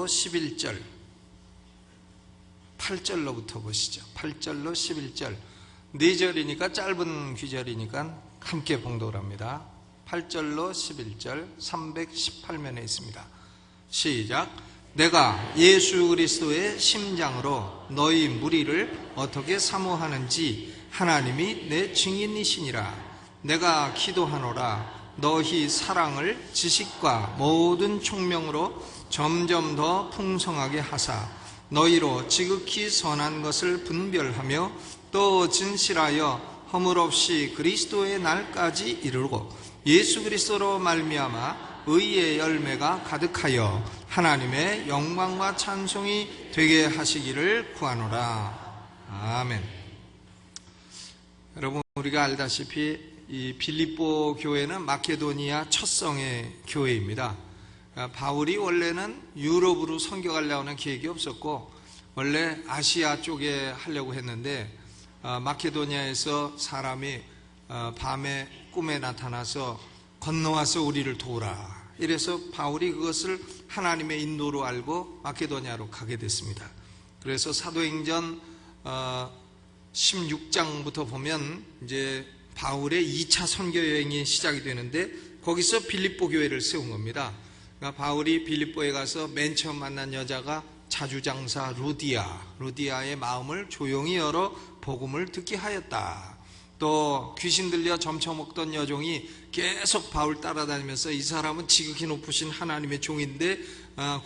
11절, 8절로부터 보시죠. 8절로 11절, 4절이니까 짧은 귀절이니까 함께 봉독을 합니다. 8절로 11절 318면에 있습니다. 시작. 내가 예수 그리스도의 심장으로 너희 무리를 어떻게 사모하는지 하나님이 내 증인이시니라. 내가 기도하노라. 너희 사랑을 지식과 모든 총명으로 점점 더 풍성하게 하사 너희로 지극히 선한 것을 분별하며 또 진실하여 허물 없이 그리스도의 날까지 이르고 예수 그리스도로 말미암아 의의 열매가 가득하여 하나님의 영광과 찬송이 되게 하시기를 구하노라. 아멘. 여러분, 우리가 알다시피 이 빌립보 교회는 마케도니아 첫성의 교회입니다. 바울이 원래는 유럽으로 선교 가려고 하는 계획이 없었고 원래 아시아 쪽에 하려고 했는데 마케도니아에서 사람이 밤에 꿈에 나타나서 건너와서 우리를 도우라. 이래서 바울이 그것을 하나님의 인도로 알고 마케도니아로 가게 됐습니다. 그래서 사도행전 16장부터 보면 이제 바울의 2차 선교 여행이 시작이 되는데 거기서 빌립보 교회를 세운 겁니다. 그러니까 바울이 빌립보에 가서 맨 처음 만난 여자가 자주장사 루디아의 마음을 조용히 열어 복음을 듣게 하였다. 또 귀신 들려 점쳐먹던 여종이 계속 바울 따라다니면서 이 사람은 지극히 높으신 하나님의 종인데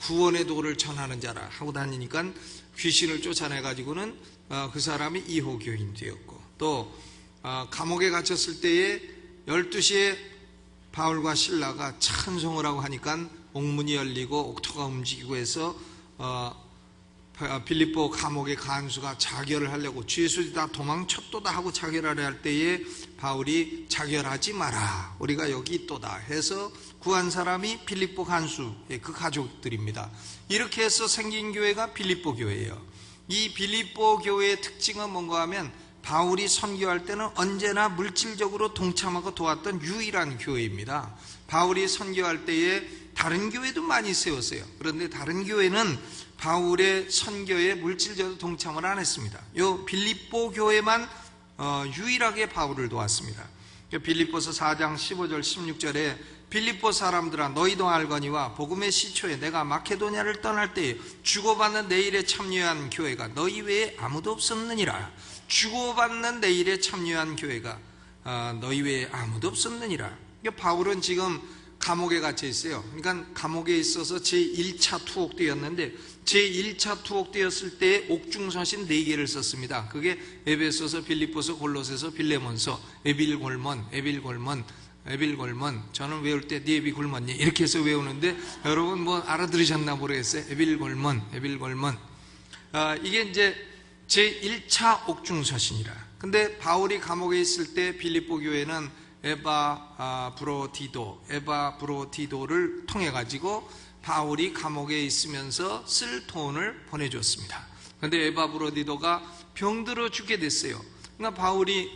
구원의 도를 전하는 자라 하고 다니니까 귀신을 쫓아내가지고는 그 사람이 2호 교인 되었고, 또 감옥에 갇혔을 때에 12시에 바울과 실라가 찬송을 하고 하니까 옥문이 열리고 옥토가 움직이고 해서 빌립보 감옥의 간수가 자결을 하려고 죄수들이 다 도망쳤도다 하고 자결하려 할 때에 바울이 자결하지 마라, 우리가 여기 있도다 해서 구한 사람이 빌립보 간수의 그 가족들입니다. 이렇게 해서 생긴 교회가 빌립보 교회예요. 이 빌립보 교회의 특징은 뭔가 하면 바울이 선교할 때는 언제나 물질적으로 동참하고 도왔던 유일한 교회입니다. 바울이 선교할 때에 다른 교회도 많이 세웠어요. 그런데 다른 교회는 바울의 선교에 물질적으로 동참을 안 했습니다. 요 빌립보 교회만 유일하게 바울을 도왔습니다. 빌립보서 4장 15절 16절에 빌립보 사람들아 너희도 알거니와 복음의 시초에 내가 마케도니아를 떠날 때에 주고받는 내 일에 참여한 교회가 너희 외에 아무도 없었느니라. 주고받는 내 일에 참여한 교회가 너희 외에 아무도 없었느니라. 바울은 지금 감옥에 갇혀 있어요. 그러니까 감옥에 있어서 제1차 투옥되었는데 제1차 투옥되었을 때 옥중서신 4개를 썼습니다. 그게 에베소서, 빌립보서, 골로새서, 빌레몬서, 에빌골먼. 저는 외울 때 네비 굶었니 이렇게 해서 외우는데 여러분 뭐 알아들으셨나 모르겠어요. 에빌골먼. 이게 이제 제1차 옥중서신이라. 근데 바울이 감옥에 있을 때 빌립보 교회는 에바브로디도를 통해 가지고 바울이 감옥에 있으면서 쓸 돈을 보내줬습니다. 그런데 에바브로디도가 병들어 죽게 됐어요. 그러니까 바울이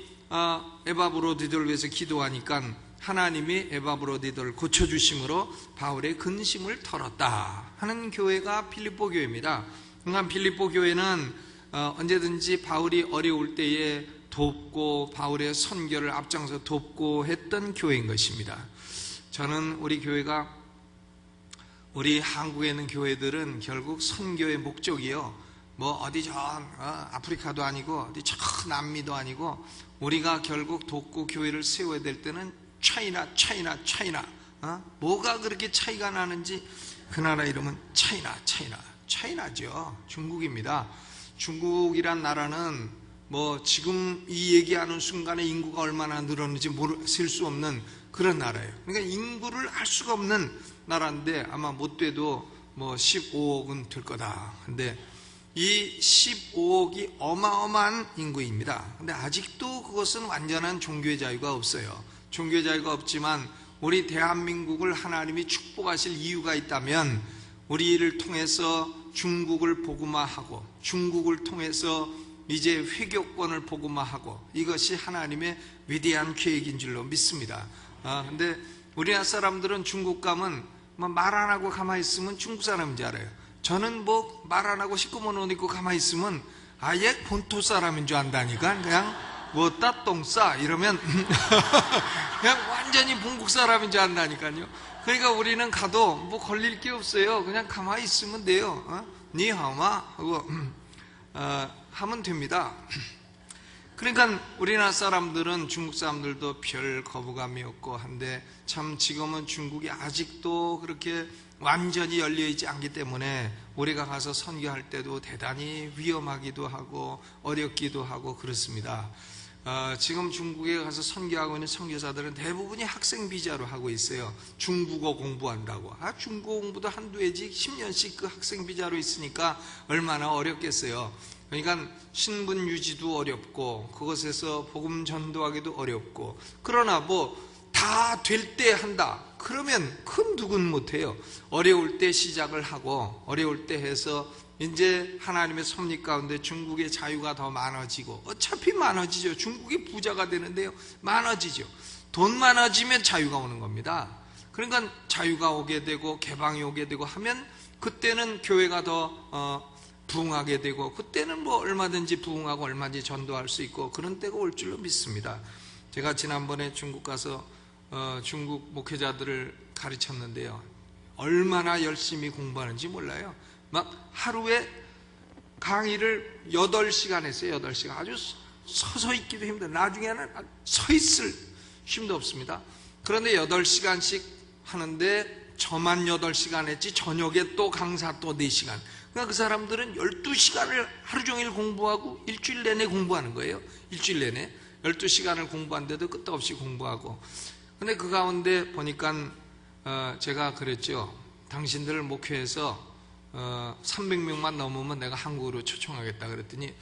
에바브로디도를 위해서 기도하니까 하나님이 에바브로디도를 고쳐주심으로 바울의 근심을 털었다 하는 교회가 빌립보 교회입니다. 그러니까 빌립보 교회는 언제든지 바울이 어려울 때에 돕고 바울의 선교를 앞장서 돕고 했던 교회인 것입니다. 저는 우리 한국에 있는 교회들은 결국 선교의 목적이요, 뭐 어디 저 아프리카도 아니고 어디 저 남미도 아니고 우리가 결국 돕고 교회를 세워야 될 때는 차이나 뭐가 그렇게 차이가 나는지 그 나라 이름은 차이나죠. 중국입니다. 중국이란 나라는 뭐 지금 이 얘기하는 순간에 인구가 얼마나 늘었는지 셀 수 없는 그런 나라예요. 그러니까 인구를 알 수가 없는 나라인데 아마 못 돼도 뭐 15억은 될 거다. 근데 이 15억이 어마어마한 인구입니다. 근데 아직도 그것은 완전한 종교의 자유가 없어요. 종교의 자유가 없지만 우리 대한민국을 하나님이 축복하실 이유가 있다면 우리를 통해서 중국을 복음화하고 중국을 통해서 이제 회교권을 복음화하고 이것이 하나님의 위대한 계획인 줄로 믿습니다. 근데 우리나라 사람들은 중국 가면 말 안 하고 가만히 있으면 중국 사람인 줄 알아요. 저는 뭐 말 안 하고 식구만 옷 입고 가만히 있으면 아예 본토 사람인 줄 안다니까. 그냥 뭐따 똥 싸 이러면 그냥 완전히 본국 사람인 줄 안다니까요. 그러니까 우리는 가도 뭐 걸릴 게 없어요. 그냥 가만히 있으면 돼요. 니하오마 하고 하면 됩니다. 그러니까 우리나라 사람들은 중국 사람들도 별 거부감이 없고 한데, 참 지금은 중국이 아직도 그렇게 완전히 열려있지 않기 때문에 우리가 가서 선교할 때도 대단히 위험하기도 하고 어렵기도 하고 그렇습니다. 지금 중국에 가서 선교하고 있는 선교사들은 대부분이 학생 비자로 하고 있어요. 중국어 공부한다고. 중국어 공부도 한두 해지 10년씩 그 학생 비자로 있으니까 얼마나 어렵겠어요. 그러니까 신분 유지도 어렵고 그것에서 복음 전도하기도 어렵고, 그러나 뭐 다 될 때 한다 그러면 큰 두근 못해요. 어려울 때 시작을 하고 어려울 때 해서 이제 하나님의 섭리 가운데 중국의 자유가 더 많아지고, 어차피 많아지죠. 중국이 부자가 되는데요, 많아지죠. 돈 많아지면 자유가 오는 겁니다. 그러니까 자유가 오게 되고 개방이 오게 되고 하면 그때는 교회가 더 부흥하게 되고, 그때는 뭐 얼마든지 부흥하고 얼마든지 전도할 수 있고 그런 때가 올 줄로 믿습니다. 제가 지난번에 중국 가서 중국 목회자들을 가르쳤는데요, 얼마나 열심히 공부하는지 몰라요. 막 하루에 강의를 8시간 했어요. 8시간. 아주 서서 있기도 힘들어요. 나중에는 서 있을 힘도 없습니다. 그런데 8시간씩 하는데 저만 8시간 했지 저녁에 또 강사 또 4시간. 그러니까 그 사람들은 12시간을 하루 종일 공부하고 일주일 내내 공부하는 거예요. 일주일 내내 12시간을 공부한데도 끄떡없이 공부하고. 근데 그 가운데 보니까 제가 그랬죠. 당신들 목회에서 300명만 넘으면 내가 한국으로 초청하겠다 그랬더니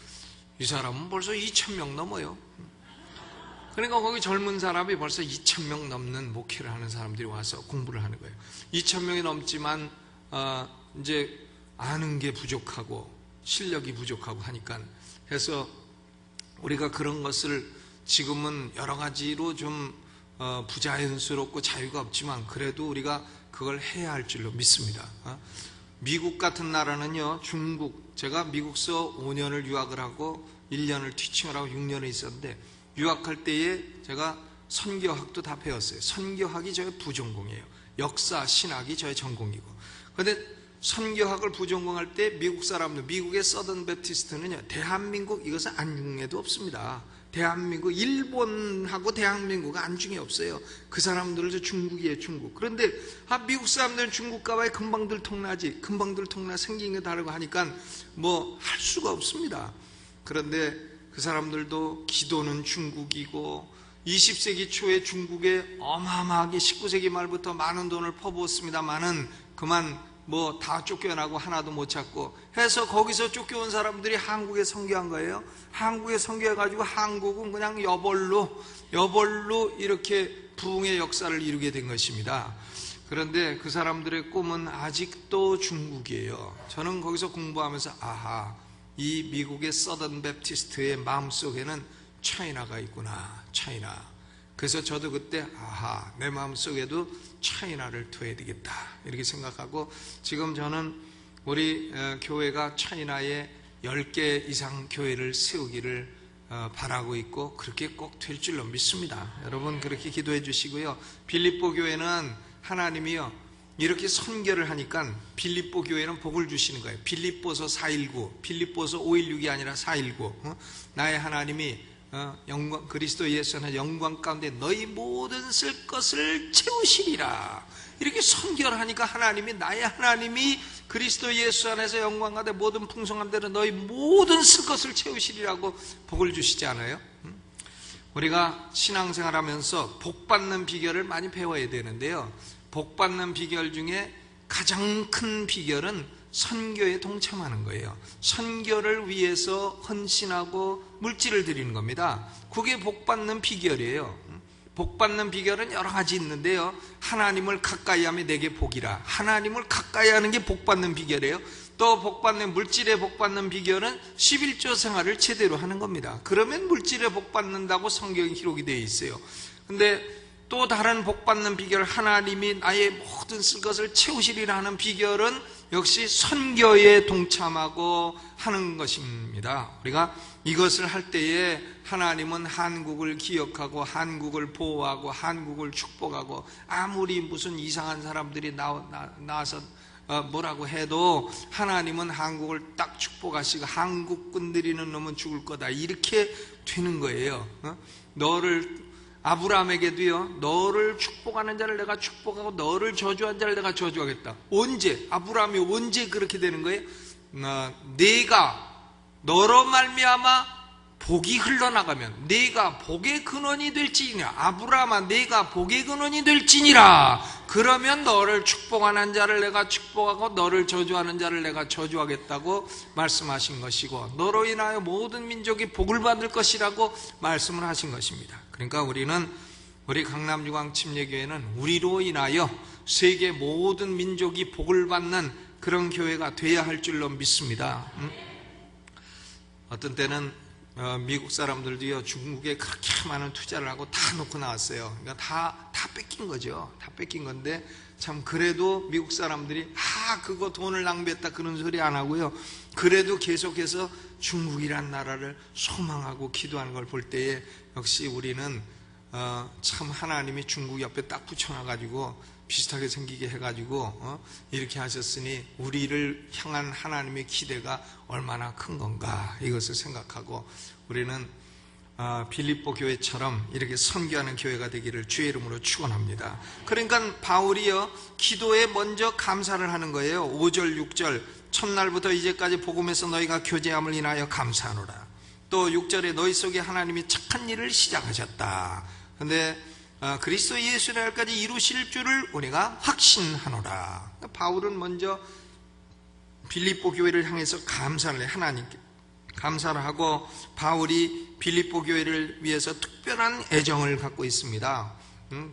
이 사람은 벌써 2000명 넘어요. 그러니까 거기 젊은 사람이 벌써 2000명 넘는 목회를 하는 사람들이 와서 공부를 하는 거예요. 2000명이 넘지만 이제 아는 게 부족하고 실력이 부족하고 하니까, 해서 우리가 그런 것을 지금은 여러 가지로 좀 부자연스럽고 자유가 없지만 그래도 우리가 그걸 해야 할 줄로 믿습니다. 미국 같은 나라는요, 중국, 제가 미국서 5년을 유학을 하고 1년을 티칭을 하고 6년을 있었는데, 유학할 때에 제가 선교학도 다 배웠어요. 선교학이 저의 부전공이에요. 역사, 신학이 저의 전공이고. 그런데 선교학을 부전공할 때 미국 사람들, 미국의 서던 베프티스트는요, 대한민국 이것은 안중에도 없습니다. 대한민국, 일본하고 대한민국은 안중에 없어요. 그 사람들도 중국이에요, 중국. 그런데 미국 사람들은 중국과의 금방 들통나지, 금방 들통나 생긴 게 다르고 하니까 뭐 할 수가 없습니다. 그런데 그 사람들도 기도는 중국이고 20세기 초에 중국에 어마어마하게 19세기 말부터 많은 돈을 퍼부었습니다만은 그만 뭐 다 쫓겨나고 하나도 못 찾고 해서 거기서 쫓겨온 사람들이 한국에 선교한 거예요. 한국에 선교해가지고 한국은 그냥 여벌로 이렇게 부흥의 역사를 이루게 된 것입니다. 그런데 그 사람들의 꿈은 아직도 중국이에요. 저는 거기서 공부하면서 이 미국의 서던 베프티스트의 마음속에는 차이나가 있구나, 차이나. 그래서 저도 그때 내 마음속에도 차이나를 둬야 되겠다 이렇게 생각하고, 지금 저는 우리 교회가 차이나에 10개 이상 교회를 세우기를 바라고 있고 그렇게 꼭 될 줄로 믿습니다. 여러분 그렇게 기도해 주시고요. 빌립보 교회는 하나님이요, 이렇게 선교를 하니까 빌립보 교회는 복을 주시는 거예요. 빌립보서 4:19, 빌립보서 5:16이 아니라 4:19. 나의 하나님이 영광, 그리스도 예수 안에 영광 가운데 너희 모든 쓸 것을 채우시리라. 이렇게 선교를 하니까 하나님이, 나의 하나님이 그리스도 예수 안에서 영광 가운데 모든 풍성한 대로 너희 모든 쓸 것을 채우시리라고 복을 주시지 않아요? 우리가 신앙생활 하면서 복 받는 비결을 많이 배워야 되는데요, 복 받는 비결 중에 가장 큰 비결은 선교에 동참하는 거예요. 선교를 위해서 헌신하고 물질을 드리는 겁니다. 그게 복 받는 비결이에요. 복 받는 비결은 여러 가지 있는데요, 하나님을 가까이 하면 내게 복이라. 하나님을 가까이 하는 게 복 받는 비결이에요. 또 복 받는, 물질에 복 받는 비결은 11조 생활을 제대로 하는 겁니다. 그러면 물질에 복 받는다고 성경에 기록이 되어 있어요. 근데 또 다른 복 받는 비결, 하나님이 나의 모든 쓸 것을 채우시리라 하는 비결은 역시 선교에 동참하고 하는 것입니다. 우리가 이것을 할 때에 하나님은 한국을 기억하고 한국을 보호하고 한국을 축복하고, 아무리 무슨 이상한 사람들이 나와서 뭐라고 해도 하나님은 한국을 딱 축복하시고 한국 건드리는 놈은 죽을 거다, 이렇게 되는 거예요. 아브라함에게도요, 너를 축복하는 자를 내가 축복하고 너를 저주한 자를 내가 저주하겠다. 언제? 아브라함이 언제 그렇게 되는 거예요? 네가 너로 말미암아 복이 흘러나가면 네가 복의 근원이 될지니라. 아브라함아, 네가 복의 근원이 될지니라. 그러면 너를 축복하는 자를 내가 축복하고 너를 저주하는 자를 내가 저주하겠다고 말씀하신 것이고, 너로 인하여 모든 민족이 복을 받을 것이라고 말씀을 하신 것입니다. 그러니까 우리 강남유광 침례교회는 우리로 인하여 세계 모든 민족이 복을 받는 그런 교회가 돼야 할 줄로 믿습니다. 어떤 때는 미국 사람들도요, 중국에 그렇게 많은 투자를 하고 다 놓고 나왔어요. 그러니까 다 뺏긴 거죠. 다 뺏긴 건데, 참 그래도 미국 사람들이 그거 돈을 낭비했다 그런 소리 안 하고요, 그래도 계속해서 중국이란 나라를 소망하고 기도하는 걸 볼 때에 역시 우리는 참 하나님이 중국 옆에 딱 붙여놔가지고 비슷하게 생기게 해가지고 이렇게 하셨으니 우리를 향한 하나님의 기대가 얼마나 큰 건가, 이것을 생각하고 우리는 빌립보 교회처럼 이렇게 선교하는 교회가 되기를 주의 이름으로 축원합니다. 그러니까 바울이요, 기도에 먼저 감사를 하는 거예요. 5절 6절, 첫날부터 이제까지 복음에서 너희가 교제함을 인하여 감사하노라. 또 6절에 너희 속에 하나님이 착한 일을 시작하셨다. 근데 그리스도 예수 날까지 이루실 줄을 우리가 확신하노라. 바울은 먼저 빌립보 교회를 향해서 감사를 해, 하나님께 감사를 하고, 바울이 빌립보 교회를 위해서 특별한 애정을 갖고 있습니다.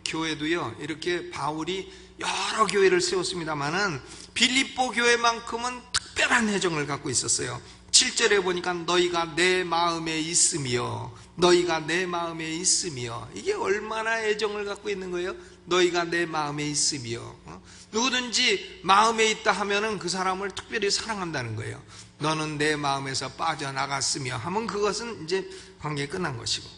교회도요, 이렇게 바울이 여러 교회를 세웠습니다만은 빌립보 교회만큼은 특별한 애정을 갖고 있었어요. 7절에 보니까 너희가 내 마음에 있으며, 너희가 내 마음에 있으며, 이게 얼마나 애정을 갖고 있는 거예요? 너희가 내 마음에 있으며. 누구든지 마음에 있다 하면은 그 사람을 특별히 사랑한다는 거예요. 너는 내 마음에서 빠져나갔으며 하면 그것은 이제 관계 끝난 것이고,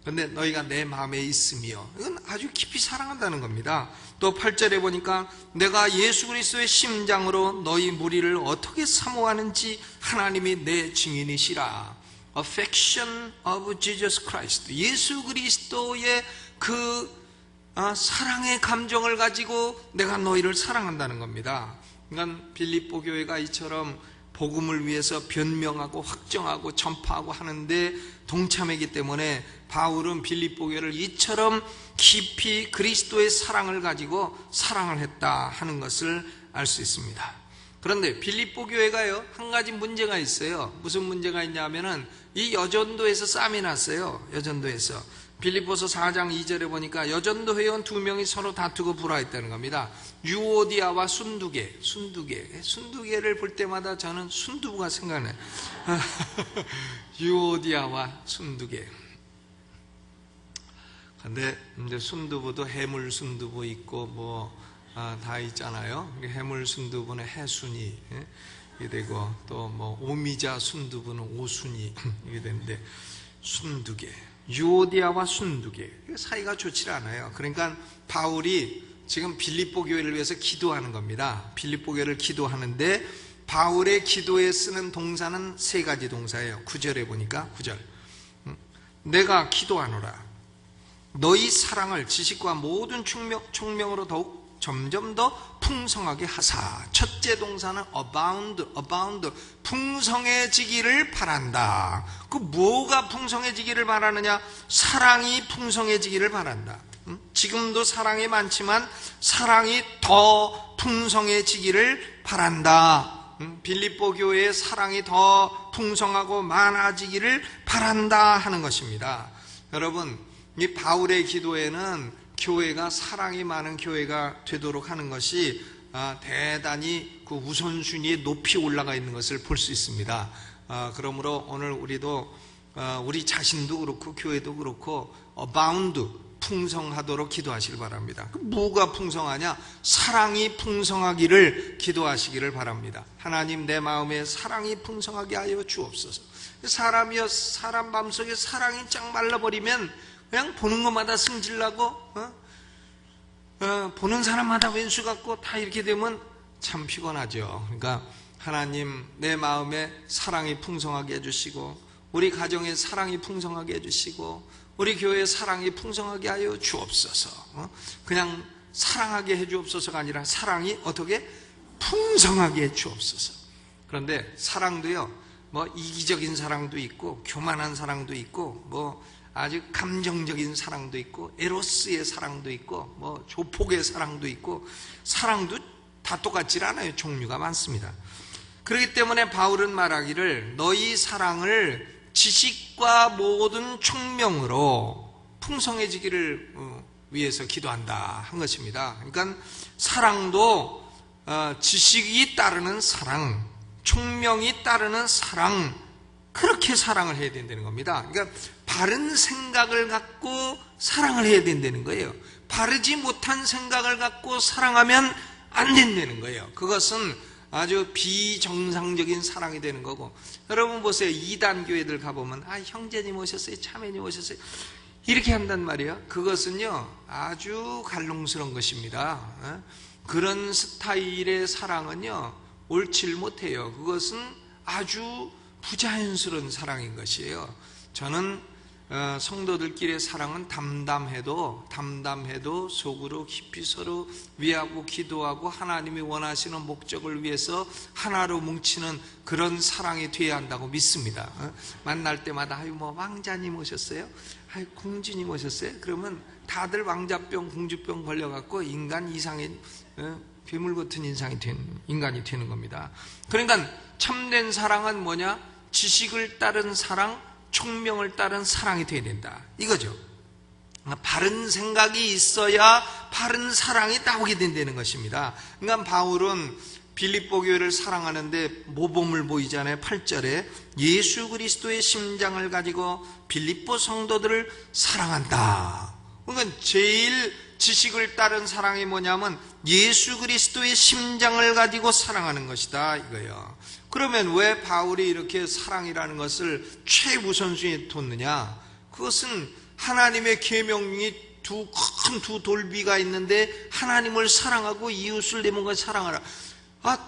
근데 너희가 내 마음에 있으며, 이건 아주 깊이 사랑한다는 겁니다. 또 8절에 보니까 내가 예수 그리스도의 심장으로 너희 무리를 어떻게 사모하는지 하나님이 내 증인이시라. Affection of Jesus Christ. 예수 그리스도의 그 사랑의 감정을 가지고 내가 너희를 사랑한다는 겁니다. 그러니까 빌립보 교회가 이처럼 복음을 위해서 변명하고 확정하고 전파하고 하는데 동참했기 때문에 바울은 빌립보 교회를 이처럼 깊이 그리스도의 사랑을 가지고 사랑을 했다 하는 것을 알 수 있습니다. 그런데 빌립보 교회가요, 한 가지 문제가 있어요. 무슨 문제가 있냐면은 이 여전도에서 싸움이 났어요. 여전도에서. 빌립보서 4장 2절에 보니까 여전도 회원 2명이 서로 다투고 불화했다는 겁니다. 유오디아와 순두계를 볼 때마다 저는 순두부가 생각나요. 유오디아와 순두계. 근데 이제 순두부도 해물 순두부 있고 다 있잖아요. 해물 순두부는 해순이 이게 되고, 또 오미자 순두부는 오순이 이게 되는데, 순두계, 유오디아와 순두계, 사이가 좋지 않아요. 그러니까 바울이 지금 빌립보 교회를 위해서 기도하는 겁니다. 빌립보 교회를 기도하는데 바울의 기도에 쓰는 동사는 3가지 동사예요. 9절에 보니까 9절, 내가 기도하노라 너희 사랑을 지식과 모든 총명으로 더욱 점점 더 풍성하게 하사. 첫째 동사는 abound, 풍성해지기를 바란다. 그 뭐가 풍성해지기를 바라느냐? 사랑이 풍성해지기를 바란다. 지금도 사랑이 많지만 사랑이 더 풍성해지기를 바란다. 빌립보 교회의 사랑이 더 풍성하고 많아지기를 바란다 하는 것입니다. 여러분, 이 바울의 기도에는 교회가 사랑이 많은 교회가 되도록 하는 것이 대단히 그 우선순위에 높이 올라가 있는 것을 볼 수 있습니다. 그러므로 오늘 우리도 우리 자신도 그렇고 교회도 그렇고 abound, 풍성하도록 기도하시길 바랍니다. 뭐가 풍성하냐? 사랑이 풍성하기를 기도하시기를 바랍니다. 하나님, 내 마음에 사랑이 풍성하게 하여 주옵소서. 사람이여, 사람 마음속에 사랑이 쫙 말라버리면 그냥 보는 것마다 승질나고 보는 사람마다 왼수 같고 다 이렇게 되면 참 피곤하죠. 그러니까 하나님, 내 마음에 사랑이 풍성하게 해주시고, 우리 가정에 사랑이 풍성하게 해주시고, 우리 교회에 사랑이 풍성하게 하여 주옵소서. 그냥 사랑하게 해주옵소서가 아니라 사랑이 어떻게 풍성하게 해주옵소서. 그런데 사랑도요, 뭐 이기적인 사랑도 있고 교만한 사랑도 있고 뭐 아주 감정적인 사랑도 있고 에로스의 사랑도 있고 뭐 조폭의 사랑도 있고, 사랑도 다 똑같질 않아요. 종류가 많습니다. 그렇기 때문에 바울은 말하기를 너희 사랑을 지식과 모든 총명으로 풍성해지기를 위해서 기도한다 한 것입니다. 그러니까 사랑도 지식이 따르는 사랑, 총명이 따르는 사랑, 그렇게 사랑을 해야 된다는 겁니다. 그러니까 바른 생각을 갖고 사랑을 해야 된다는 거예요. 바르지 못한 생각을 갖고 사랑하면 안 된다는 거예요. 그것은 아주 비정상적인 사랑이 되는 거고, 여러분 보세요. 이단 교회들 가보면 형제님 오셨어요, 자매님 오셨어요, 이렇게 한단 말이에요. 그것은요 아주 갈롱스러운 것입니다. 그런 스타일의 사랑은요 옳지 못해요. 그것은 아주 부자연스러운 사랑인 것이에요. 저는 성도들끼리의 사랑은 담담해도 속으로 깊이 서로 위하고 기도하고 하나님이 원하시는 목적을 위해서 하나로 뭉치는 그런 사랑이 되어야 한다고 믿습니다. 만날 때마다 뭐 왕자님 오셨어요? 공주님 오셨어요? 그러면 다들 왕자병 공주병 걸려갖고 인간 이상의 괴물 같은 인간이 되는 겁니다. 그러니까 참된 사랑은 뭐냐? 지식을 따른 사랑, 총명을 따른 사랑이 되어야 된다, 이거죠. 바른 생각이 있어야 바른 사랑이 나오게 된다는 것입니다. 그러니까 바울은 빌립보 교회를 사랑하는데 모범을 보이잖아요. 8절에 예수 그리스도의 심장을 가지고 빌립보 성도들을 사랑한다. 그러니까 제일 지식을 따른 사랑이 뭐냐면 예수 그리스도의 심장을 가지고 사랑하는 것이다, 이거예요. 그러면 왜 바울이 이렇게 사랑이라는 것을 최우선순위에 뒀느냐? 그것은 하나님의 계명이 큰 두 돌비가 있는데 하나님을 사랑하고 이웃을 내 몸과 사랑하라.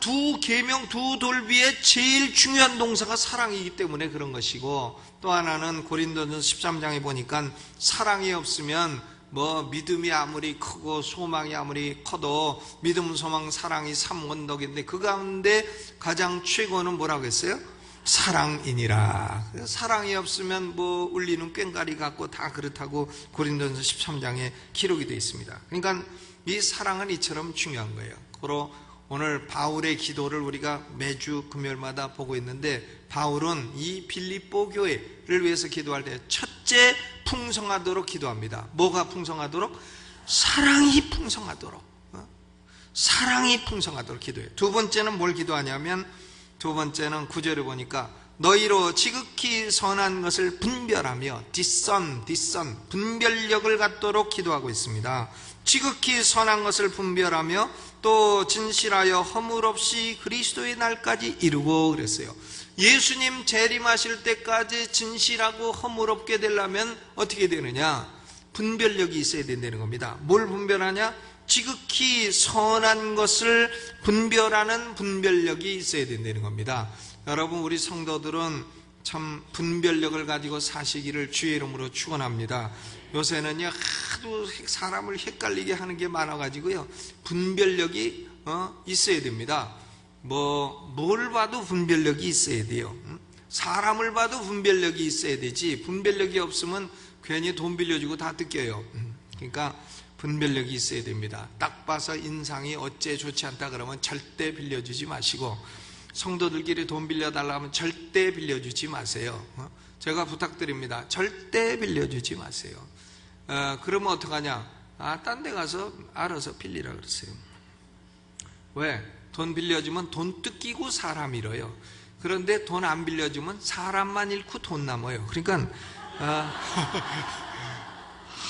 두 계명, 두 돌비의 제일 중요한 동사가 사랑이기 때문에 그런 것이고, 또 하나는 고린도전서 13장에 보니까 사랑이 없으면 뭐 믿음이 아무리 크고 소망이 아무리 커도 믿음, 소망, 사랑이 삼원덕인데 그 가운데 가장 최고는 뭐라고 했어요? 사랑이니라. 사랑이 없으면 뭐 울리는 꽹과리 같고 다 그렇다고 고린도전서 13장에 기록이 되어 있습니다. 그러니까 이 사랑은 이처럼 중요한 거예요. 그리고 오늘 바울의 기도를 우리가 매주 금요일마다 보고 있는데, 바울은 이 빌립보 교회를 위해서 기도할 때 첫째 풍성하도록 기도합니다. 뭐가 풍성하도록? 사랑이 풍성하도록. 사랑이 풍성하도록 기도해요. 두 번째는 뭘 기도하냐면, 두 번째는 9절에 보니까 너희로 지극히 선한 것을 분별하며 discern, 분별력을 갖도록 기도하고 있습니다. 지극히 선한 것을 분별하며 또 진실하여 허물 없이 그리스도의 날까지 이루고 그랬어요. 예수님 재림하실 때까지 진실하고 허물 없게 되려면 어떻게 되느냐? 분별력이 있어야 된다는 겁니다. 뭘 분별하냐? 지극히 선한 것을 분별하는 분별력이 있어야 된다는 겁니다. 여러분, 우리 성도들은 참 분별력을 가지고 사시기를 주의 이름으로 축원합니다. 요새는요 하도 사람을 헷갈리게 하는 게 많아가지고요 분별력이 있어야 됩니다. 뭘 봐도 분별력이 있어야 돼요. 사람을 봐도 분별력이 있어야 되지, 분별력이 없으면 괜히 돈 빌려주고 다 뜯겨요. 그러니까 분별력이 있어야 됩니다. 딱 봐서 인상이 어째 좋지 않다 그러면 절대 빌려주지 마시고, 성도들끼리 돈 빌려달라 하면 절대 빌려주지 마세요. 제가 부탁드립니다. 절대 빌려주지 마세요. 그러면 어떡하냐? 딴 데 가서 알아서 빌리라 그러세요. 왜? 돈 빌려주면 돈 뜯기고 사람 잃어요. 그런데 돈 안 빌려주면 사람만 잃고 돈 남아요. 그러니까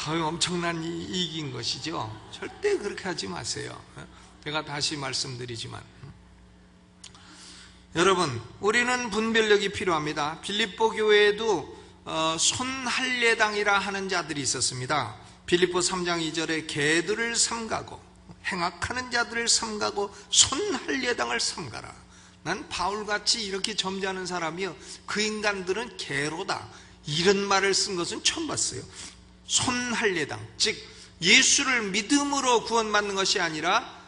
엄청난 이익인 것이죠. 절대 그렇게 하지 마세요. 제가 다시 말씀드리지만, 여러분, 우리는 분별력이 필요합니다. 빌립보 교회에도 손할례당이라 하는 자들이 있었습니다. 빌립보 3장 2절에 개들을 삼가고 행악하는 자들을 삼가고 손할례당을 삼가라. 난 바울같이 이렇게 점잖은 사람이요, 그 인간들은 개로다, 이런 말을 쓴 것은 처음 봤어요. 손할례당, 즉 예수를 믿음으로 구원받는 것이 아니라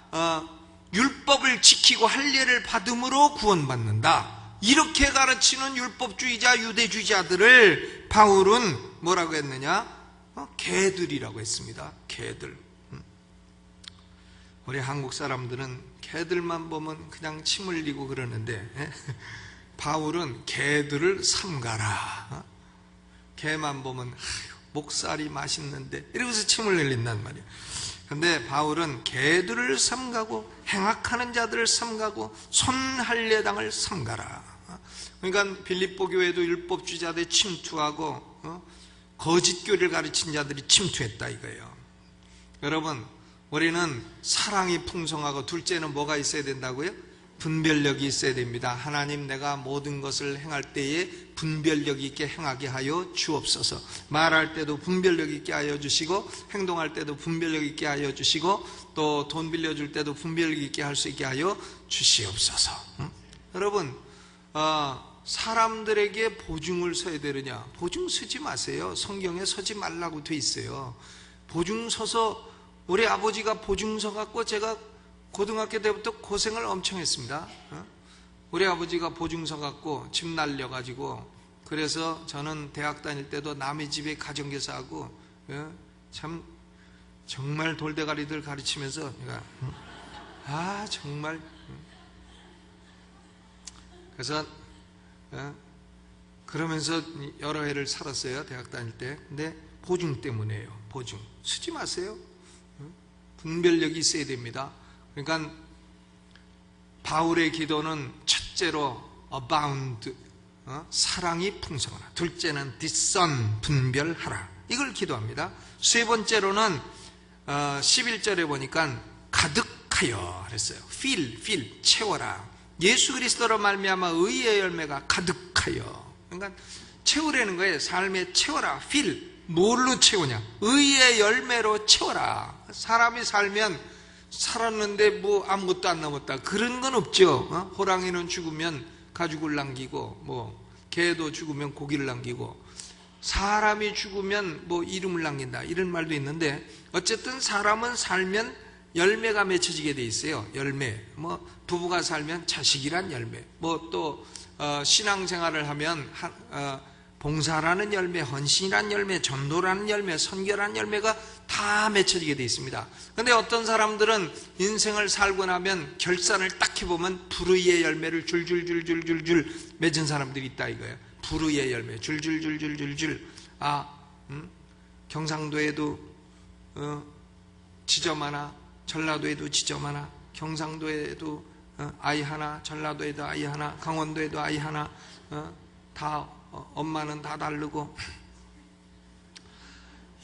율법을 지키고 할례를 받음으로 구원받는다, 이렇게 가르치는 율법주의자, 유대주의자들을 바울은 뭐라고 했느냐? 개들이라고 했습니다. 개들. 우리 한국 사람들은 개들만 보면 그냥 침 흘리고 그러는데, 바울은 개들을 삼가라. 개만 보면 목살이 맛있는데 이러면서 침을 흘린단 말이에요. 근데 바울은 개들을 삼가고 행악하는 자들을 삼가고 손할례당을 삼가라. 그러니까 빌립보 교회도 율법주의자들이 침투하고 거짓 교리를 가르친 자들이 침투했다 이거예요. 여러분, 우리는 사랑이 풍성하고, 둘째는 뭐가 있어야 된다고요? 분별력이 있어야 됩니다. 하나님, 내가 모든 것을 행할 때에 분별력 있게 행하게 하여 주옵소서. 말할 때도 분별력 있게 하여 주시고, 행동할 때도 분별력 있게 하여 주시고, 또 돈 빌려줄 때도 분별력 있게 할 수 있게 하여 주시옵소서. 여러분, 사람들에게 보증을 서야 되느냐? 보증 서지 마세요. 성경에 서지 말라고 돼 있어요. 보증 서서, 우리 아버지가 보증 서 갖고 제가 고등학교 때부터 고생을 엄청 했습니다. 우리 아버지가 보증서 갖고 집 날려가지고, 그래서 저는 대학 다닐 때도 남의 집에 가정교사하고 참 정말 돌대가리들 가르치면서 정말, 그래서 그러면서 여러 해를 살았어요, 대학 다닐 때. 근데 보증 때문에요. 보증 쓰지 마세요. 분별력이 있어야 됩니다. 그러니까 바울의 기도는 첫째로 abound, 사랑이 풍성하라. 둘째는 discern, 분별하라. 이걸 기도합니다. 세 번째로는 11절에 보니까 가득하여 그랬어요. fill, 채워라. 예수 그리스도로 말미암아 의의 열매가 가득하여. 그러니까 채우라는 거예요. 삶에 채워라. fill. 뭘로 채우냐? 의의 열매로 채워라. 사람이 살면 살았는데 뭐 아무것도 안 남았다, 그런 건 없죠. 호랑이는 죽으면 가죽을 남기고, 개도 죽으면 고기를 남기고, 사람이 죽으면 이름을 남긴다, 이런 말도 있는데, 어쨌든 사람은 살면 열매가 맺혀지게 돼 있어요. 열매. 부부가 살면 자식이란 열매, 또 신앙생활을 하면 봉사라는 열매, 헌신이라는 열매, 전도라는 열매, 선교라는 열매가 다 맺혀지게 되어 있습니다. 그런데 어떤 사람들은 인생을 살고 나면 결산을 딱 해보면 불의의 열매를 줄줄줄줄줄줄 맺은 사람들이 있다 이거예요. 불의의 열매 줄줄줄줄줄줄. 경상도에도 지점 하나, 전라도에도 지점 하나, 경상도에도 아이 하나, 전라도에도 아이 하나, 강원도에도 아이 하나, 다 엄마는 다 다르고,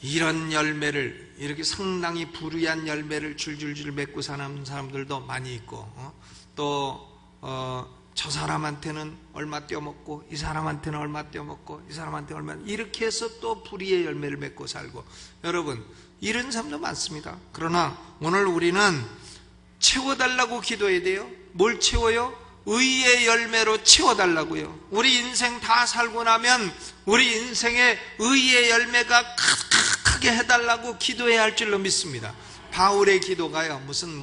이런 열매를, 이렇게 상당히 불의한 열매를 줄줄줄 맺고 사는 사람들도 많이 있고, 또 저 사람한테는 얼마 떼어먹고, 이 사람한테는 얼마 떼어먹고, 이 사람한테 얼마, 이렇게 해서 또 불의의 열매를 맺고 살고. 여러분, 이런 사람도 많습니다. 그러나 오늘 우리는 채워달라고 기도해야 돼요. 뭘 채워요? 의의 열매로 채워달라고요. 우리 인생 다 살고 나면 우리 인생에 의의 열매가 가득하게 해달라고 기도해야 할 줄로 믿습니다. 바울의 기도가요, 무슨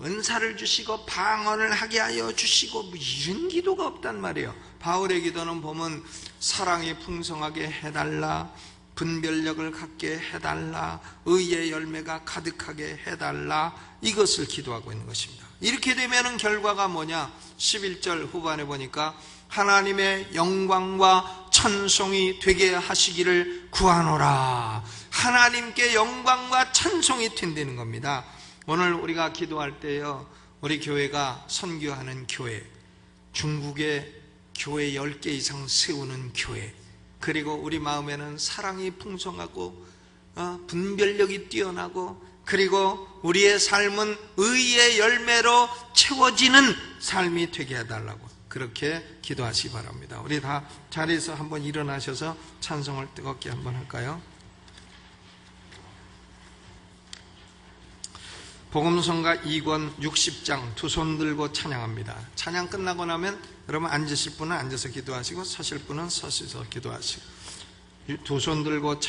은사를 주시고 방언을 하게 하여 주시고 이런 기도가 없단 말이에요. 바울의 기도는 보면 사랑이 풍성하게 해달라, 분별력을 갖게 해달라, 의의 열매가 가득하게 해달라, 이것을 기도하고 있는 것입니다. 이렇게 되면 결과가 뭐냐? 11절 후반에 보니까 하나님의 영광과 찬송이 되게 하시기를 구하노라. 하나님께 영광과 찬송이 된다는 겁니다. 오늘 우리가 기도할 때요, 우리 교회가 선교하는 교회, 중국에 교회 10개 이상 세우는 교회, 그리고 우리 마음에는 사랑이 풍성하고 분별력이 뛰어나고, 그리고 우리의 삶은 의의 열매로 채워지는 삶이 되게 해달라고 그렇게 기도하시기 바랍니다. 우리 다 자리에서 한번 일어나셔서 찬송을 뜨겁게 한번 할까요? 복음성가 2권 60장 두 손 들고 찬양합니다. 찬양 끝나고 나면 여러분 앉으실 분은 앉아서 기도하시고 서실 분은 서셔서 기도하시고 두 손 들고